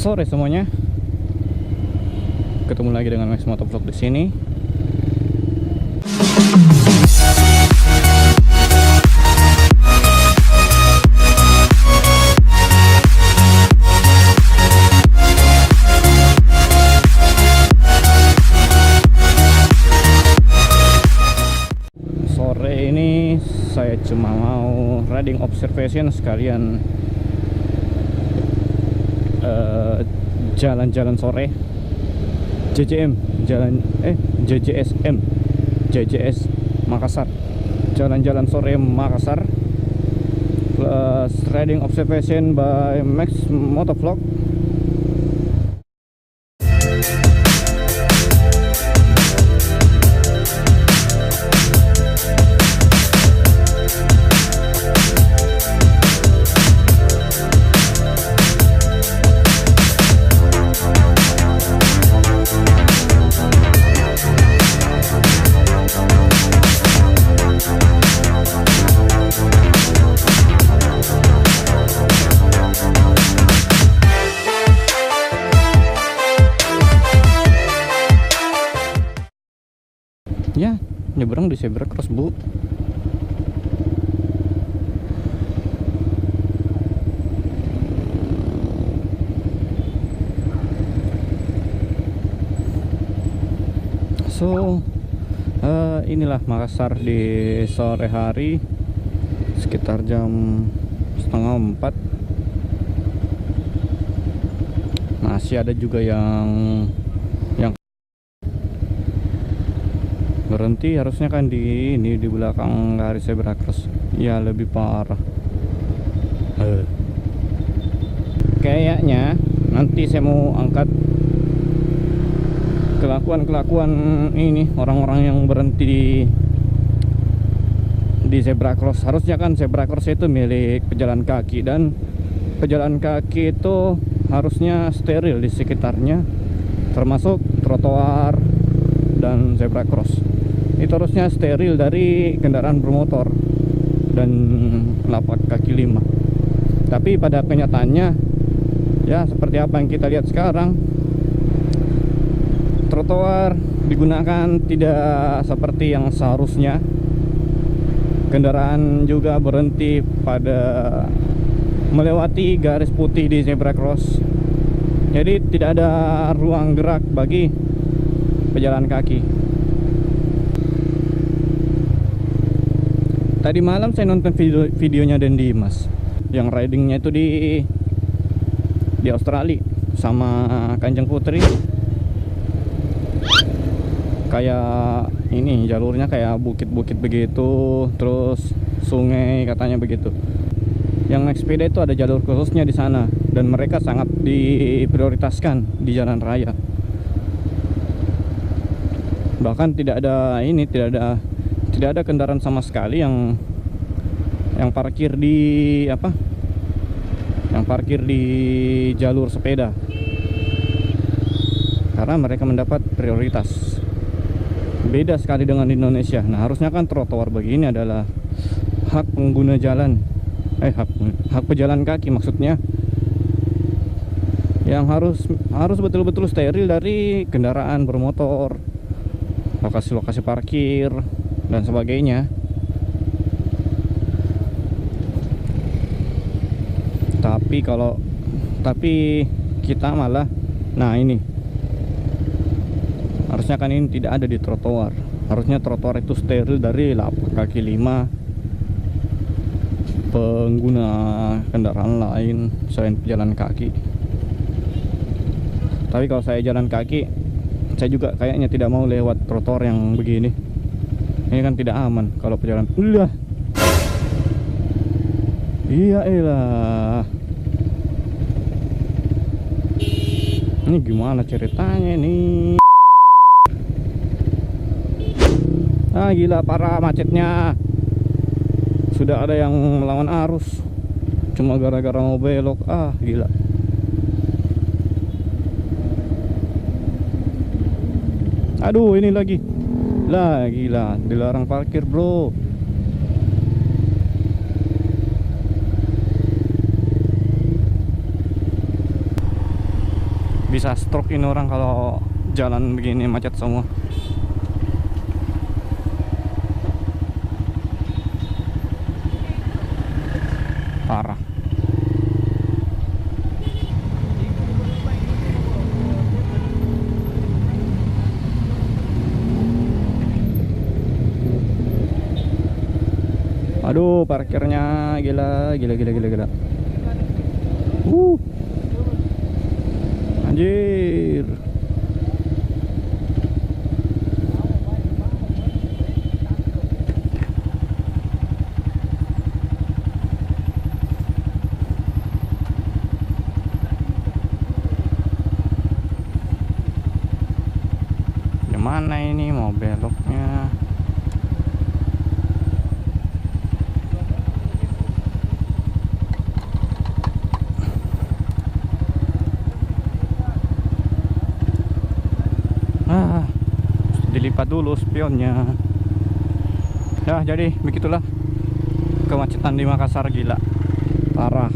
Sore semuanya, ketemu lagi dengan Max Motovlog di sini. Sore ini saya cuma mau riding observation sekalian jalan-jalan sore. JJM JJS Makassar, jalan-jalan sore Makassar plus riding observation by Max Motovlog. Ya, nyebrang di zebra cross, Bu. So, inilah Makassar di sore hari sekitar jam 3:30. Masih ada juga yang berhenti, harusnya kan di belakang garis zebra cross. Ya, lebih parah. Kayaknya nanti saya mau angkat kelakuan ini orang-orang yang berhenti di zebra cross. Harusnya kan zebra cross itu milik pejalan kaki, dan pejalan kaki itu harusnya steril di sekitarnya, termasuk trotoar dan zebra cross. Itu harusnya steril dari kendaraan bermotor dan lapak kaki 5. Tapi pada kenyataannya ya seperti apa yang kita lihat sekarang. Trotoar digunakan tidak seperti yang seharusnya. Kendaraan juga berhenti pada melewati garis putih di zebra cross. Jadi tidak ada ruang gerak bagi pejalan kaki. Tadi malam saya nonton videonya Dan Dimas yang ridingnya itu di Australia sama Kanjeng Putri. Kayak ini jalurnya kayak bukit-bukit begitu, terus sungai katanya begitu. Yang naik sepeda itu ada jalur khususnya di sana, dan mereka sangat diprioritaskan di jalan raya. Bahkan tidak ada kendaraan sama sekali yang parkir di jalur sepeda, karena mereka mendapat prioritas. Beda sekali dengan di Indonesia. Nah, harusnya kan trotoar begini adalah hak pengguna jalan, hak pejalan kaki maksudnya, yang harus betul-betul steril dari kendaraan bermotor, lokasi-lokasi parkir dan sebagainya. Tapi kita malah, nah ini harusnya kan ini tidak ada di trotoar. Harusnya trotoar itu steril dari lapak kaki 5, pengguna kendaraan lain selain pejalan kaki. Tapi kalau saya jalan kaki, saya juga kayaknya tidak mau lewat trotoar yang begini. Ini kan tidak aman kalau pejalan. Iya elah. Ini gimana ceritanya nih? Gila, parah macetnya. Sudah ada yang melawan arus cuma gara-gara mau belok. Gila. Aduh, ini lagi. Gila, dilarang parkir, bro. Bisa stroke ini orang kalau jalan begini macet semua. Parah. Aduh, parkirnya gila. Anjir. Gimana ini mau beloknya? Dilipat dulu spionnya. Ya, jadi begitulah kemacetan di Makassar, gila. Parah.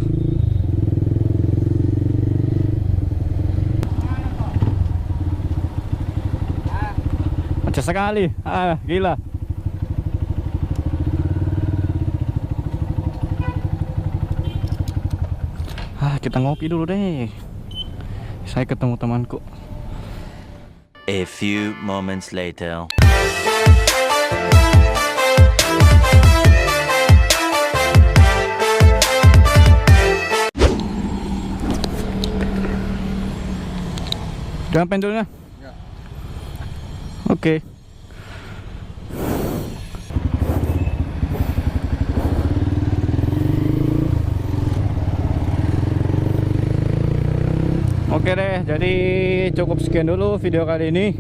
Macet sekali. Gila. Kita ngopi dulu deh. Saya ketemu temanku. A few moments later. Jangan pendulnya. Ya. Oke. Oke deh, jadi cukup sekian dulu video kali ini.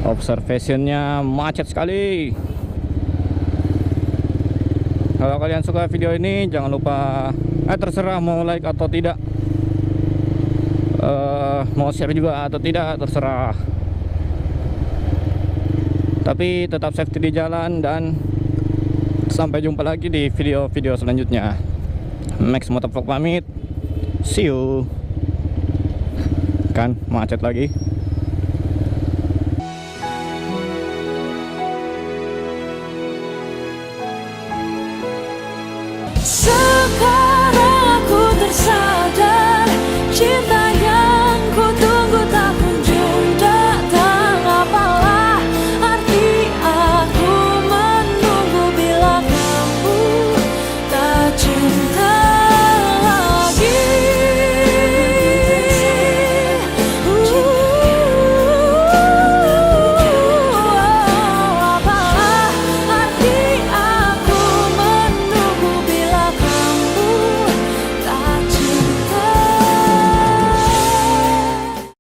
Observationnya macet sekali. Kalau kalian suka video ini, jangan lupa terserah mau like atau tidak, mau share juga atau tidak, terserah. Tapi tetap safety di jalan, dan sampai jumpa lagi di video-video selanjutnya. Max Motovlog pamit. See you. Kan macet lagi.